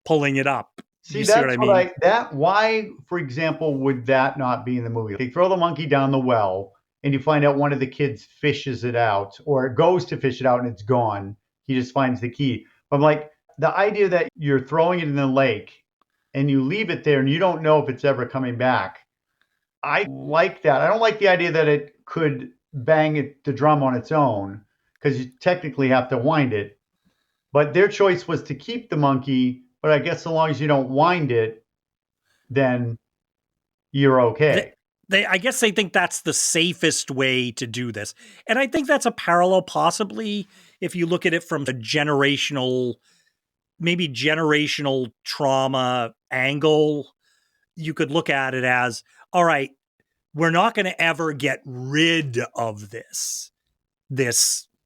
pulling it up. See, You see what that's I what mean? why, for example, would that not be in the movie? They throw the monkey down the well and you find out one of the kids fishes it out or goes to fish it out and it's gone. He just finds the key. But I'm like, the idea that you're throwing it in the lake and you leave it there and you don't know if it's ever coming back. I like that. I don't like the idea that it could the drum on its own because you technically have to wind it. But their choice was to keep the monkey, but I guess so long as you don't wind it, then you're They, okay. I guess they think that's the safest way to do this. And I think that's a parallel, possibly, if you look at it from the maybe generational trauma angle. You could look at it as, all right, we're not going to ever get rid of this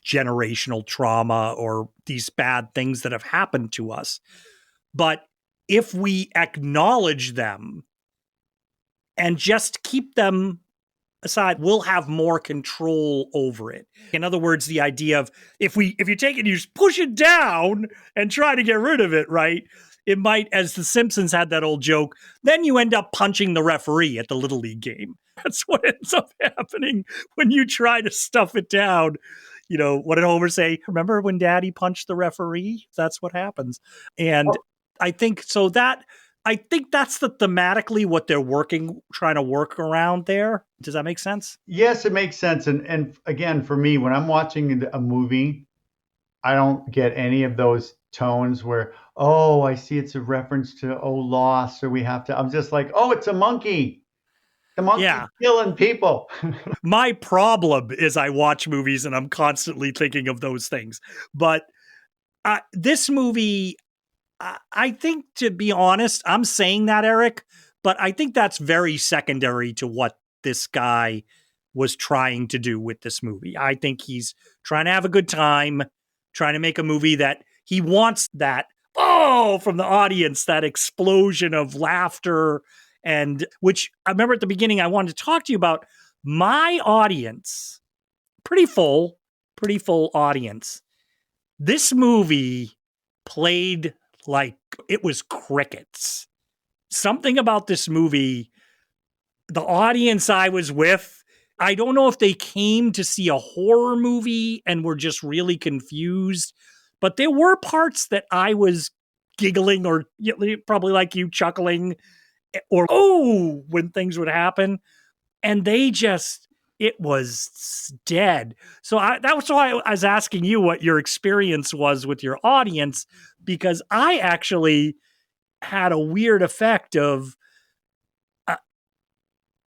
generational trauma or these bad things that have happened to us. But if we acknowledge them and just keep them aside, we'll have more control over it. In other words, the idea of if you take it and you just push it down and try to get rid of it, right? It might, as the Simpsons had that old joke, then you end up punching the referee at the Little League game. That's what ends up happening when you try to stuff it down. What did Homer say? Remember when Daddy punched the referee? That's what happens. And I think so that I think that's the thematically what they're trying to work around there. Does that make sense? Yes, it makes sense. And again, for me, when I'm watching a movie, I don't get any of those tones where, oh, I see it's a reference to loss, or we have to. I'm just like, oh, it's a monkey. The monkey's Yeah. killing people. My problem is I watch movies and I'm constantly thinking of those things. But this movie, I think, to be honest, I'm saying that, Eric, but I think that's very secondary to what this guy was trying to do with this movie. I think he's trying to have a good time, trying to make a movie that he wants that, oh, from the audience, that explosion of laughter. And which I remember at the beginning, I wanted to talk to you about my audience, pretty full audience. This movie played like It was crickets. Something about this movie, the audience I was with, I don't know if they came to see a horror movie and were just really confused, but there were parts that I was giggling or probably like you chuckling or oh when things would happen, and they just it was dead. So that was why I was asking you what your experience was with your audience, because I actually had a weird effect of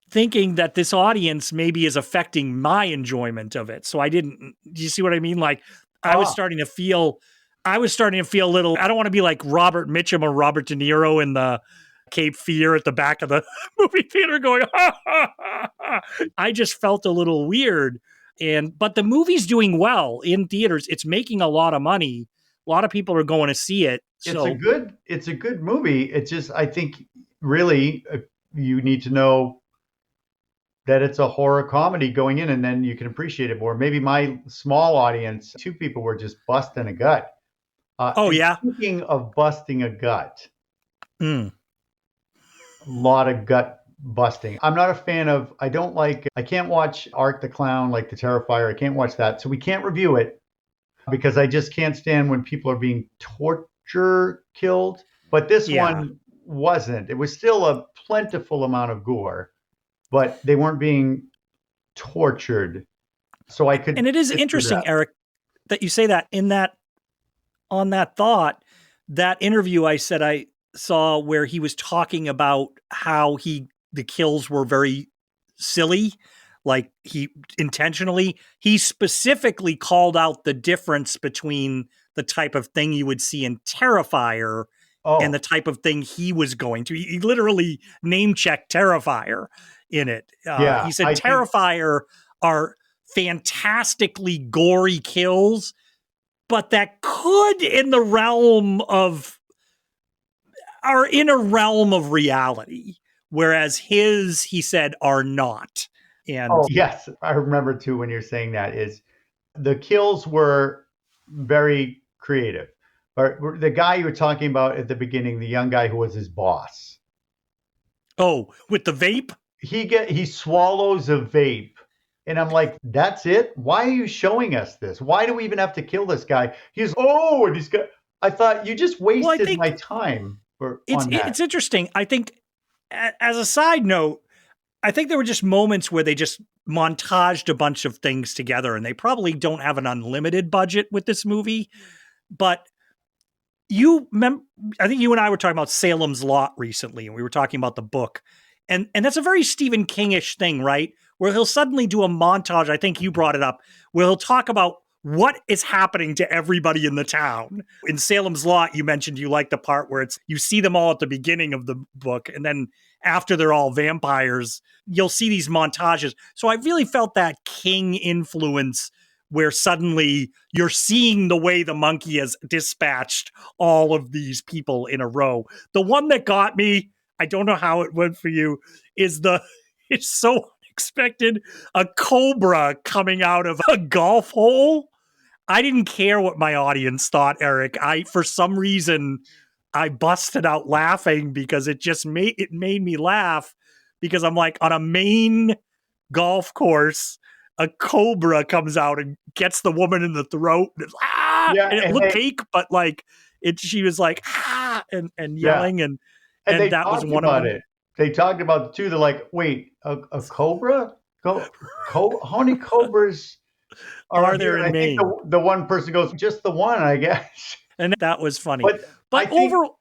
thinking that this audience maybe is affecting my enjoyment of it. So I didn't, do you see what I mean? Like I was Oh, starting to feel, I was starting to feel a little, I don't want to be like Robert Mitchum or Robert De Niro in the Cape Fear at the back of the movie theater going, ha, ha, ha, ha. I just felt a little weird. But the movie's doing well in theaters. It's making a lot of money. A lot of people are going to see it. So it's a good movie. It's just, I think really you need to know that it's a horror comedy going in, and then you can appreciate it more. Maybe my small audience, two people were just busting a gut. oh And yeah. speaking of busting a gut, Mm. a lot of gut busting. I'm not a fan of, I don't like, I can't watch Art the Clown, like the Terrifier. I can't watch that. So we can't review it because I just can't stand when people are being torture killed. But this Yeah. one wasn't. It was still a plentiful amount of gore, but they weren't being tortured. So I could And it is sit through that. interesting, Eric, that you say that in that on that thought, that interview I said I saw where he was talking about how the kills were very silly, like he intentionally, he specifically called out the difference between the type of thing you would see in Terrifier and the Oh, type of thing he was going to. He literally name checked Terrifier in it. yeah. He said I think, Terrifier are fantastically gory kills, but that could in the realm of are in a realm of reality, whereas his, he said, are not. And oh, yes. I remember too when you're saying that is the kills were very creative. Or the guy you were talking about at the beginning, the young guy who was his boss, oh, with the vape, he swallows a vape, and I'm like, that's it. Why are you showing us this? Why do we even have to kill this guy? He's oh, and he's got. I thought you just well, I wasted my think time it's on that. it's interesting. I think as a side note, I think there were just moments where they just montaged a bunch of things together, and they probably don't have an unlimited budget with this movie. But I think you and I were talking about Salem's Lot recently, and we were talking about the book, and that's a very Stephen Kingish thing, right? Where he'll suddenly do a montage. I think you brought it up, where he'll talk about what is happening to everybody in the town. In Salem's Lot, you mentioned you like the part where it's you see them all at the beginning of the book, and then after they're all vampires, you'll see these montages. So I really felt that King influence where suddenly you're seeing the way the monkey has dispatched all of these people in a row. The one that got me, I don't know how it went for you, is it's so unexpected, a cobra coming out of a golf hole. I didn't care what my audience thought, Eric. For some reason, I busted out laughing because it made me laugh because I'm like on a main golf course, a cobra comes out and gets the woman in the throat. And, Yeah, and it and looked they fake, but like she was like and yeah, yelling and and they that was talked one of about them. it. They talked about it too. They're like, wait, a cobra? How many cobras are Are here? there And in I think Maine? the one person goes, just the one, I guess. And that was funny. But I But think overall,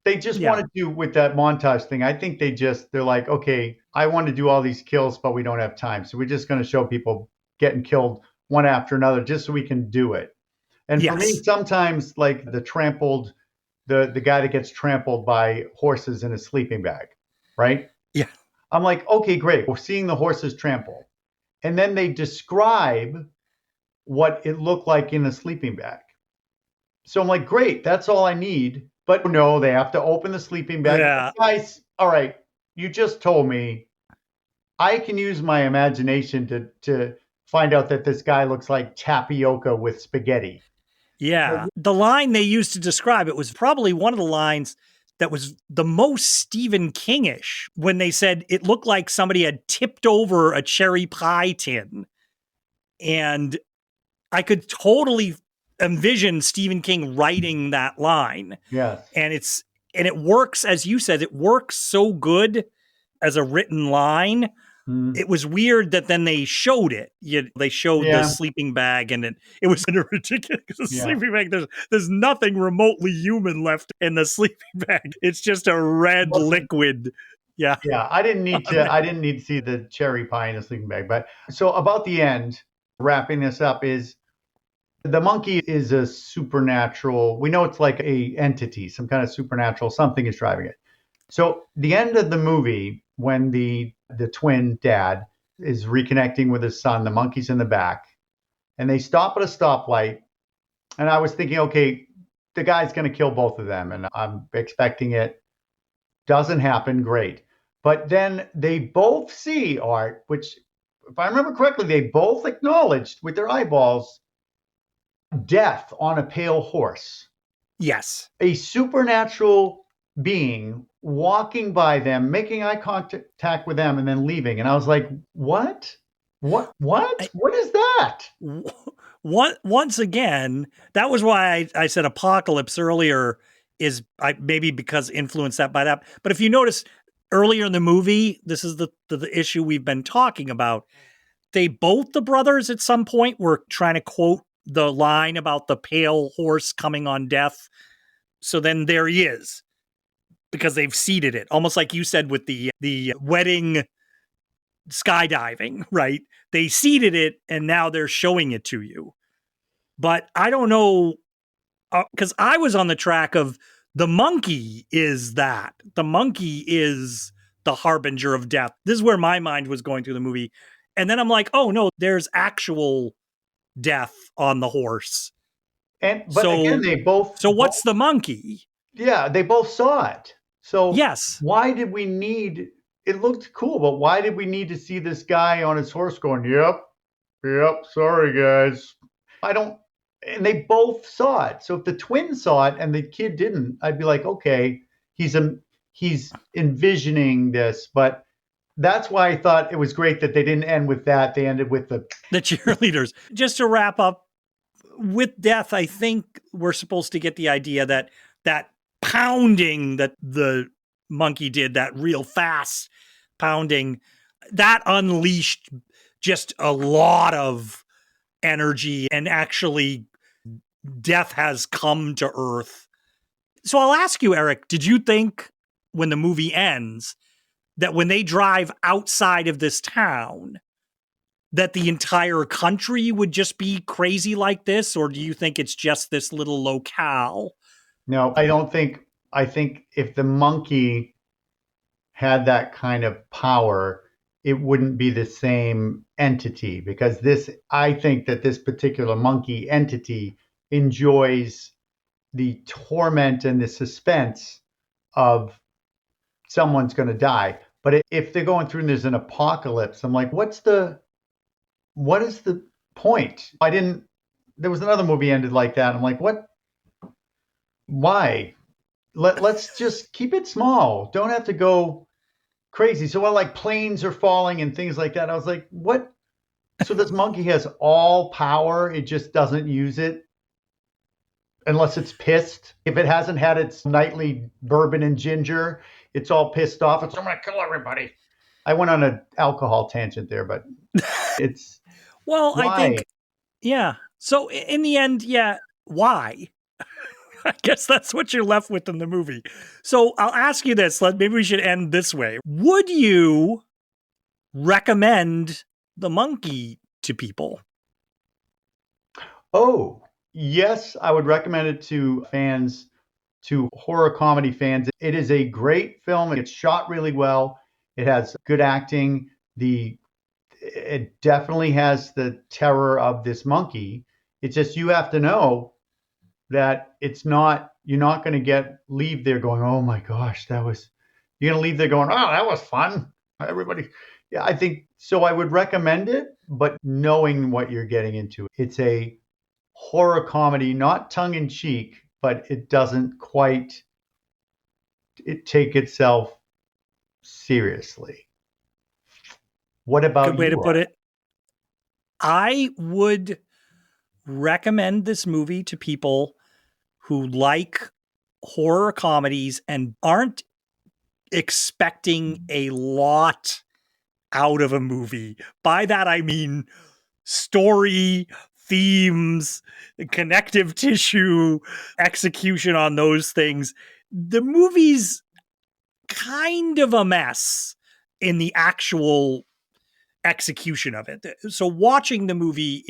they just yeah, wanted to with that montage thing. I think they're like, okay, I want to do all these kills, but we don't have time. So we're just going to show people getting killed one after another just so we can do it. And for me, yes, sometimes like the guy that gets trampled by horses in a sleeping bag, right? yeah, I'm like, okay, great. We're seeing the horses trample. And then they describe what it looked like in a sleeping bag. So I'm like, great, that's all I need. But no, they have to open the sleeping bag. yeah. Guys, all right, you just told me I can use my imagination to find out that this guy looks like tapioca with spaghetti. Yeah. The line they used to describe it was probably one of the lines that was the most Stephen Kingish when they said it looked like somebody had tipped over a cherry pie tin. And I could totally envision Stephen King writing that line. Yes. And it works, as you said, it works so good as a written line. Mm. It was weird that then they showed it. They showed the Yeah. sleeping bag, and it was in a ridiculous Yeah. sleeping bag. There's nothing remotely human left in the sleeping bag. It's just a red liquid. Yeah. Yeah, I didn't need to. I didn't need to see the cherry pie in a sleeping bag. But so about the end, wrapping this up is the monkey is a supernatural. We know it's like a entity, some kind of supernatural. Something is driving it. So the end of the movie, when the twin dad is reconnecting with his son, the monkey's in the back, and they stop at a stoplight. And I was thinking, okay, the guy's going to kill both of them, and I'm expecting it. Doesn't happen. Great. But then they both see Art, which, if I remember correctly, they both acknowledged with their eyeballs death on a pale horse. Yes. A supernatural being walking by them, making eye contact with them, and then leaving. And I was like, what? What is that? Once again, that was why I said apocalypse earlier is maybe because influenced that by that. But if you notice earlier in the movie, this is the issue we've been talking about. The brothers at some point were trying to quote the line about the pale horse coming on death. So then there he is because they've seeded it, almost like you said with the wedding skydiving, right? They seeded it and now they're showing it to you. But I don't know, because I was on the track of the monkey is that. The monkey is the harbinger of death. This is where my mind was going through the movie. And then I'm like, oh no, there's actual death on the horse. But again, they both. So what's the monkey? Yeah, they both saw it. So yes, why did we need? It looked cool, but why did we need to see this guy on his horse going, yep, sorry guys. I don't. And they both saw it. So if the twin saw it and the kid didn't, I'd be like, okay, he's envisioning this. But that's why I thought it was great that they didn't end with that. They ended with the cheerleaders. Just to wrap up with death, I think we're supposed to get the idea that pounding that the monkey did, that real fast pounding, that unleashed just a lot of energy, and actually death has come to Earth. So I'll ask you, Erik, did you think when the movie ends that when they drive outside of this town that the entire country would just be crazy like this? Or do you think it's just this little locale? No, I don't think. I think if the monkey had that kind of power, it wouldn't be the same entity, because I think that this particular monkey entity enjoys the torment and the suspense of someone's going to die. But if they're going through and there's an apocalypse, I'm like, what is the point? There was another movie ended like that. I'm like, what? Why? Let's just keep it small. Don't have to go crazy. So like planes are falling and things like that. I was like, what? So this monkey has all power. It just doesn't use it unless it's pissed. If it hasn't had its nightly bourbon and ginger, it's all pissed off. I'm going to kill everybody. I went on an alcohol tangent there, but it's well, why? I think, yeah. So in the end, yeah, why? I guess that's what you're left with in the movie. So I'll ask you this. Maybe we should end this way. Would you recommend the monkey to people? Oh, yes, I would recommend it to fans, to horror comedy fans. It is a great film. It's shot really well. It has good acting. It definitely has the terror of this monkey. It's just you have to know that you're not going to leave there going, oh my gosh, you're going to leave there going, oh, that was fun. Everybody. Yeah, I think so. I would recommend it, but knowing what you're getting into. It's a horror comedy, not tongue in cheek, but it doesn't quite take itself seriously. What Good about way to you, put Art? it. I would recommend this movie to people who like horror comedies and aren't expecting a lot out of a movie. By that, I mean story, themes, connective tissue, execution on those things. The movie's kind of a mess in the actual execution of it. So watching the movie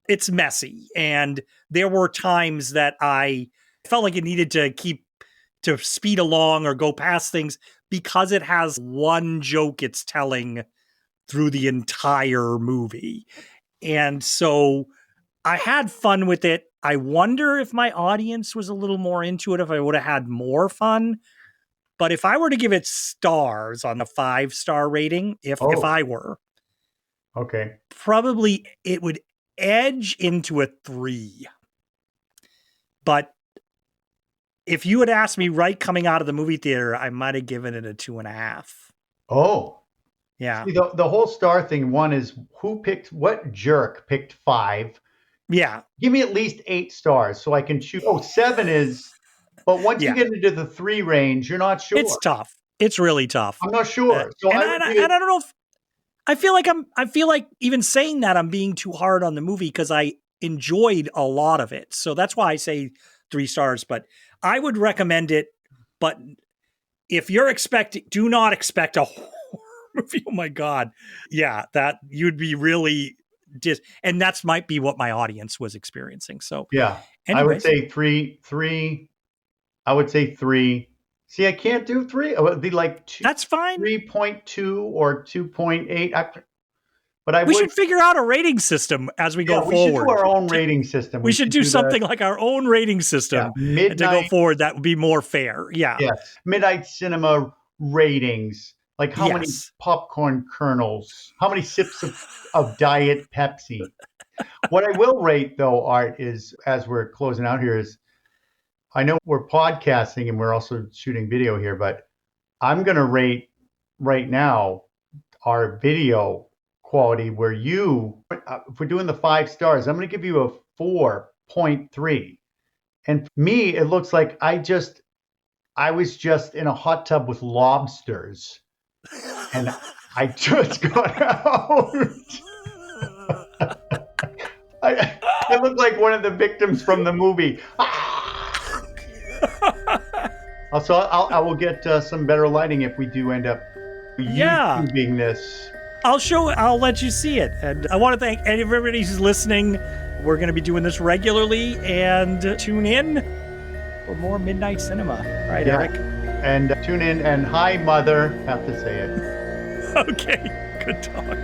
it's messy. And there were times that I felt like it needed to speed along or go past things because it has one joke it's telling through the entire movie. And so I had fun with it. I wonder if my audience was a little more into it, if I would have had more fun. But if I were to give it stars on a 5-star rating, if Oh, I were, okay. probably it would edge into a 3. But if you had asked me right coming out of the movie theater, I might have given it a 2.5. Oh, Yeah. see, the whole star thing, one is what jerk picked 5? Yeah. Give me at least 8 stars so I can choose. Oh, 7 is, but once you Yeah. get into the 3 range, you're not It's sure. tough. It's really tough. I'm not sure. So And I I, would and give it, I don't know if I feel like even saying that I'm being too hard on the movie because I enjoyed a lot of it. So that's why I say 3 stars. But I would recommend it. But if you're expecting, do not expect a horror movie. Oh my God. Yeah, that you'd be really and that's might be what my audience was experiencing. So yeah, I would anyways, say 3. I would say 3. See, I can't do 3. It would be like that's fine. 3.2 or 2.8. But I We would, should figure out a rating system as we go yeah, we should do forward. our own rating system. We We should should do do the, something like our own rating yeah, system and to go midnight, forward that would be more fair. Yeah. yes, midnight cinema ratings. Like how many Yes. popcorn kernels, how many sips of Diet Pepsi. What I will rate though, Art, is as we're closing out here is I know we're podcasting and we're also shooting video here, but I'm going to rate right now our video quality where if we're doing the 5 stars, I'm going to give you a 4.3. And for me, it looks like I was just in a hot tub with lobsters and I just got out. I look like one of the victims from the movie. Also, I will get some better lighting if we do end up Yeah. YouTubing this. I'll let you see it. And I want to thank everybody who's listening. We're going to be doing this regularly and tune in for more Midnight Cinema. Right, Yeah. Eric? And tune in and hi, mother. Have to say it. Okay. Good talk.